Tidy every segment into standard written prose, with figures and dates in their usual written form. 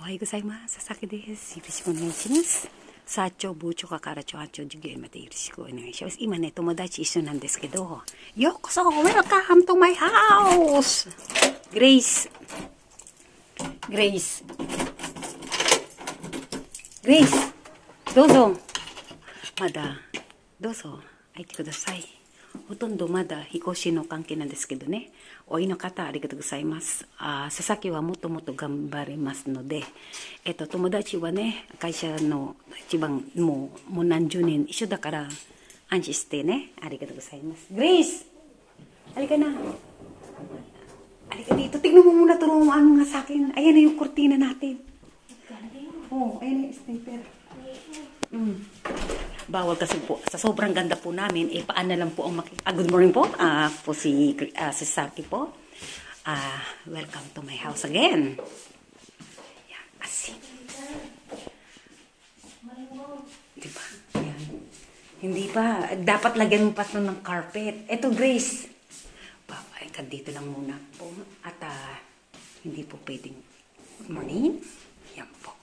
はようございます。佐々木です。よろしくお願いします。さあ、ちょ、部長からちょ、あちょ、授業までよろしくお願いします。今ね、友達一緒なんですけど、ようこそ、Welcome to my house! グレイス。グレイス。グレイス。どうぞ。まだ、どうぞ、入ってください。ほとんどまだ引っ越しの関係なんですけどね。おいの方ありがとうございます。佐々木はもっともっと頑張れますので、友達はね、会社の一番もう何十年一緒だから安心してね。ありがとうございます。グレイス! Halika na. Halika dito. Tignan mo muna to ano nga sa akin. Ayan na yung kurtina natin. Oh, ayan na yung sniper. Bawal kasi po. Sa sobrang ganda po namin, paano lang po ang good morning po. Po si Saki po. Welcome to my house again. Yan, asin. Diba? Yan. Hindi pa. Dapat lagyan mo pa ito ng carpet. Ito, Grace. Dito lang muna po. At hindi po pwedeng. Good morning. Yan po.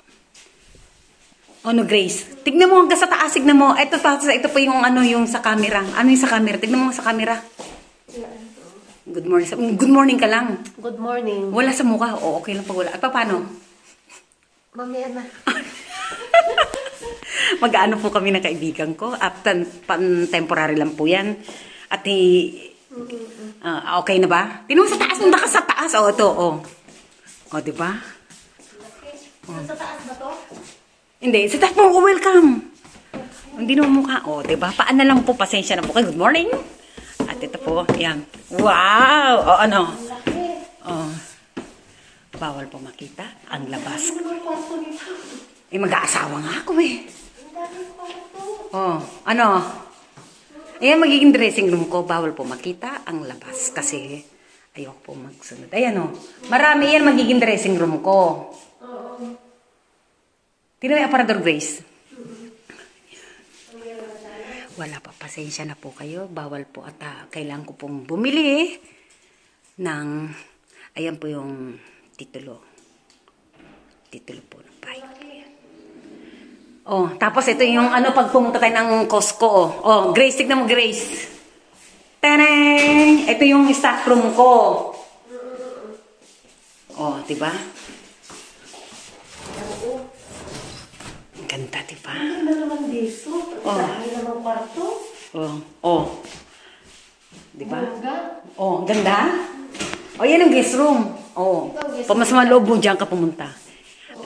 Ano, Grace? Tignan mo hanggang sa taas, tignan mo. Ito po yung ano yung sa camera. Ano yung sa camera? Tignan mo sa camera. Good morning. Good morning ka lang. Good morning. Wala sa mukha. O, okay lang pag wala. At paano? Mamaya na. Mag-ano po kami ng kaibigan ko. At temporary lang po yan. At okay na ba? Tignan mo sa taas. Naka sa taas. O, ito. O, diba? Sa taas ba to? Hindi, sa taas mo, welcome. Hindi naman mukha. O, diba? Paan na lang po, pasensya na po kayo. Good morning. At ito po, yan. Wow! O, ano? O, bawal po makita ang labas. Mag-aasawa nga ako O, ano? Ayan, magiging dressing room ko. Bawal po makita ang labas. Kasi, ayoko po magsunod. Ayan o. Marami yan magiging dressing room ko. Tignan mo yung aparador, Grace. Wala pa. Pasensya na po kayo. Bawal po at kailangan ko pong bumili ng, ayan po yung titulo. Titulo po ng bike. Oh, tapos ito yung ano pag pumunta tayo ng Costco. Oh, Grace, tignan mo, Grace. Tarang! Ito yung stock room ko. Oh, diba? Ganda, diba? Hindi na naman dito. Dahil naman kwarto. Diba? Ganda. Ganda? Yan ang guest room. Mas maloob mo dyan ka pumunta.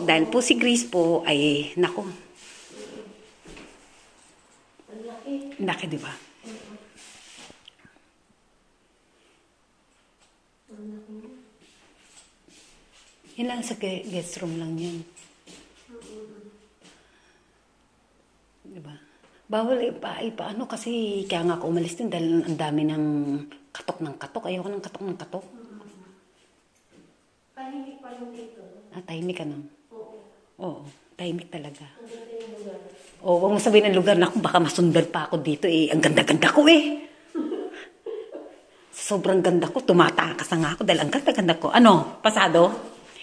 Dahil po si Grace po ay, nako. Laki, diba? Yan lang sa guest room lang yan. Diba? Bawal paano kasi kaya nga ako umalis din dahil ang dami ng katok ng katok. Ayoko ng katok ng katok. Tahimik pa yung dito. Tahimik ka nang? Oo, tahimik talaga. Ang ganda yung lugar. Huwag mo sabihin ng lugar na kung baka masundal pa ako dito Ang ganda-ganda ko Sobrang ganda ko. Tumatakas na nga ako dahil ang ganda-ganda ko. Ano? Pasado?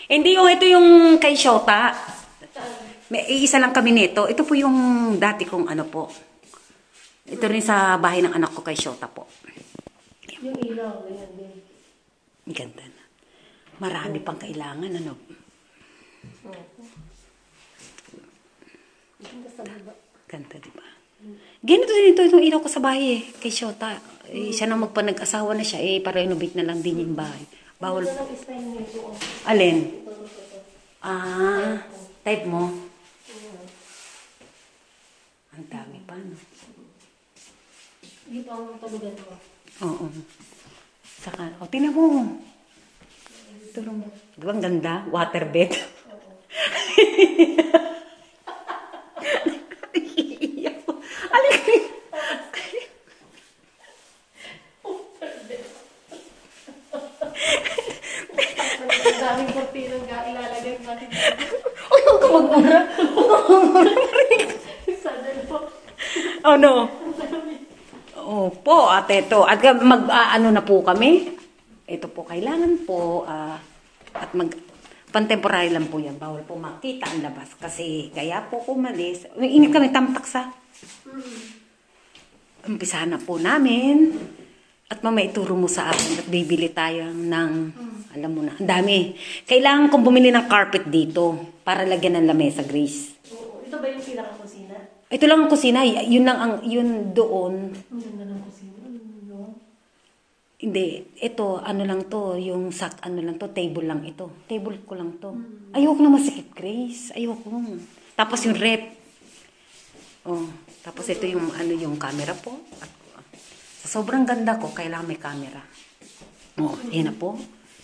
Hindi ito yung kay Shota. May isa lang kami nito. Ito po yung dati kong ano po. Ito rin sa bahay ng anak ko kay Shota po. Yung ilaw, ganyan din. Ganda na. Marami pang kailangan, ano? Ganda, diba? Ganito din itong ilaw ko sa bahay kay Shota. Siya na magpanag-asawa na siya pa-renovate na lang din yung bahay. Bawal. Ito lang style nito. Alin? Type mo? Ang dami pa, no? Dito ang tulugan ko. Oo. Saka, tingnan mo. Turo mo. Diba ang ganda? Waterbed. Ang daming kortinang ilalagay natin. Huwag ka magmura. Ano? Po, at ito. At ano na po kami. Ito po, kailangan po. At Pantemporary lang po yan. Bawal po makita ang labas. Kasi kaya po kumalis. Init kami tamtaksa. Umpisahan na po namin. At mamaya ituro mo sa akin at bibili tayo ng, alam mo na, ang dami. Kailangan kong bumili ng carpet dito para lagyan ng lamesa, Grace. Oo. Ito ba yung pinaka-kusina? Ito lang ang kusina. Yun lang ang, yun doon. Ang ganda ng kusina. No? Hindi, ito, ano lang to, yung ano lang to, table lang ito. Table ko lang to. Ayoko na masikip, Grace. Ayoko. Tapos yung rep. Oh, tapos ito yung, ano, yung camera po. At, sa sobrang ganda ko, kailangan may camera. Oh, ayan na po.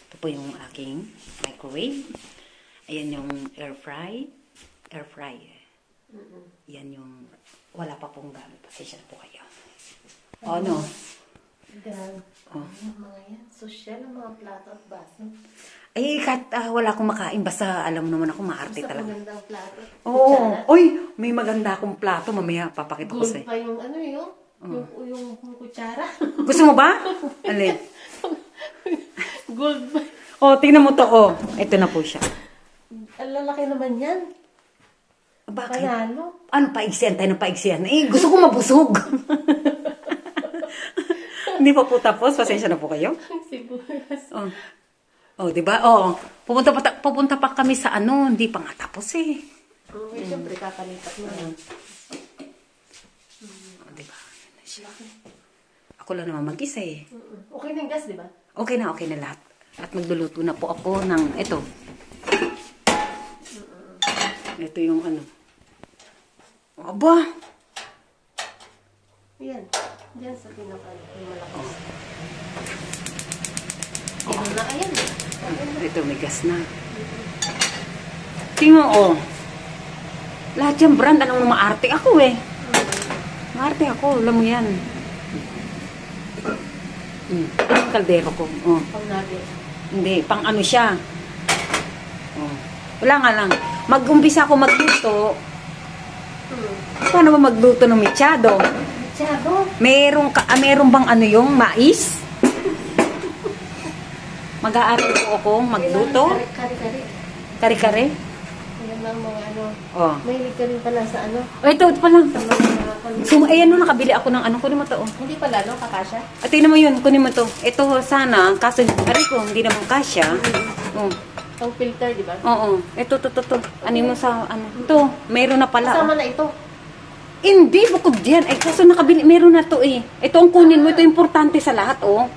Ito po yung aking microwave. Ayan yung air fryer. Yan yung, wala pa pong gamit. Pasensya na po kayo. Oh, no. Grabe. Oh. Yung mga yan. Social ang mga plato at baso. Ay, wala akong makain. Basta alam naman ako, maarte Basta talaga. magandang plato. Oo. Kutsara. Uy, may maganda akong plato. Mamaya, papakita ko Gold sa'yo. pa yung ano yun. Yung kutsara. Gusto mo ba? Alin? Gold pa. Oh, tingnan mo to. Oh, ito na po siya. Ang lalaki naman yan. Bakit? Panalo. Ano, paigsihan tayo ng paigsihan? Eh, gusto ko mabusog. Hindi pa po tapos. Pasensya na po kayo. Sibuyas. Oh. Oh, di ba? Oh, pupunta pa kami sa ano, hindi pa nga tapos eh. Okay, siyempre kakalipat mo yan. Oh, di ba? Ako lang naman mag-isa eh. Okay na yung gas, di ba? Okay na lahat. At magluluto na po ako ng ito. Ito yung ano. Aba! Yan. Diyan sa pinaka yung malakas. Sino na? Ayan. Ito, may gas na. Tingnan oh. Lahat yung brand, anong maarte ako eh. Maarte ako, alam mo yan. Ito yung kaldero ko. Oh. Pang nabi. Hindi, pang ano siya. Oh. Wala nga lang. Mag-umpisa ako magluto. Paano ba magluto ng mechado? Mechado? Meron bang ano yung mais? Mag-aaral po ako magluto. Kari-kari. Kare-kare. Ayan lang mga ano. Oh. Mahilig ka rin pala sa ano. Oh, ito pa lang. Sa mga Ayan no, nakabili ako ng ano. Kunin mo to. Oh. Hindi pala, no? Kakasya? At tingnan mo yun, kunin mo to. Ito sana, kaso aray ko, hindi naman kasya. Oh. Ang filter, di ba? Oo. Ito. Ano mo sa, ano. Ito, meron na pala. Kasama Oh. na ito. Hindi, bukod yan. Ay, kaso nakabili, meron na to eh. Ito ang kunin mo, ito importante sa lahat, oh.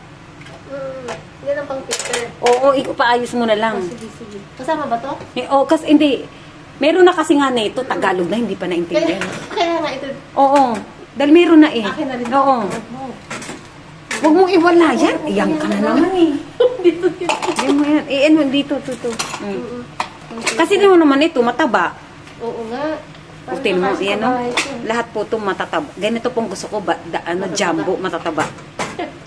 Yan ang pang filter. Oo, ipaayos mo na lang. Sige. Kasama ba to? Eh, oh, kasi hindi. Meron na kasi nga na ito, Tagalog na, hindi pa naintindihan. Kaya nga ito. Oo. Dahil meron na eh. Akin na rin. Oo. Huwag mong iwala yan. Iyan ka na naman eh. Dito. Iyan mo yan. Eh, ano, dito. Kasi di mo naman ito, mataba. Oo nga. Putin mo, yan o. Lahat po ito matataba. Ganito pong gusto ko, jumbo, matataba.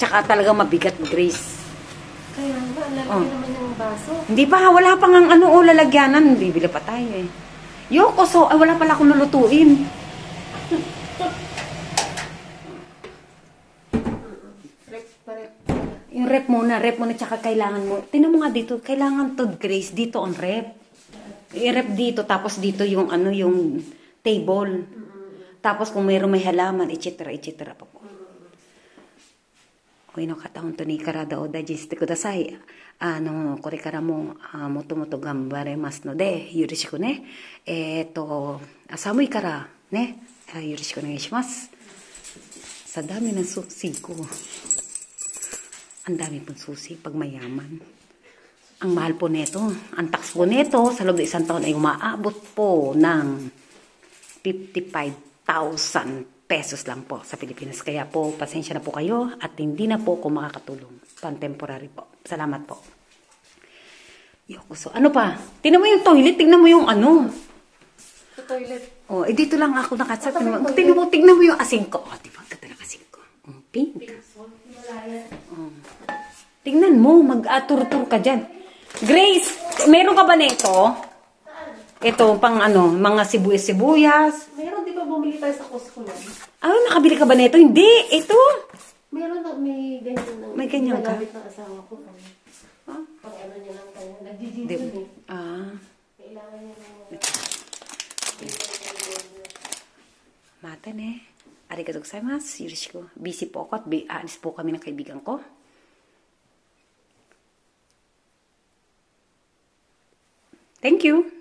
Tsaka talagang mabigat, Grace. Kaya nga, lalaki Oh. naman yung baso. Hindi pa, wala pa nga ano, lalagyanan. Bibili pa tayo eh. Yoko, so, ay, wala pala akong lulutuin. Yung rep muna, tsaka kailangan mo. Tingnan mo nga dito, kailangan to, Grace, dito on rep. I-rep dito, tapos dito yung ano, yung table. Tapos kung mayroong may halaman, etc. pa po. Okay, no, katahon to ni karada o dajiste kudasai. Kore kara mo, moto gambare mas no de, yurishiku ne. Samui kara, ne, yurishiku onegaishimasu. Sa dami ng susi ko. Ang dami pong susi pag mayaman. Ang mahal po neto, ang tax po neto sa loob ng isang taon ay umaabot po ng 55,000 pesos lang po sa Pilipinas. Kaya po, pasensya na po kayo at hindi na po ako makakatulong. Pan-temporary po. Salamat po. Yokoso. Ano pa? Tingnan mo yung toilet, tingnan mo yung ano. Sa toilet. Oh, dito lang ako nakasat. Tingnan mo yung asin ko. Oh, di ba? Ganda ng asin ko. Pink. Oh. Tingnan mo, mag-atur-tur ka dyan. Grace, meron ka ba nito? Ito, pang ano, mga sibuyas. Meron, di ba bumili tayo sa Costco na? Nakabili ka ba nito? Hindi, ito. Meron na, may ganyan na. May ganyan ka? Ginagamit ng asawa ko. Pang ano niya lang tayo. Nag-gym Di, eh. ate ne. Arigatou gozaimasu. Yoroshiku. Busy po ako at aalis po kami ng kaibigan ko. Thank you.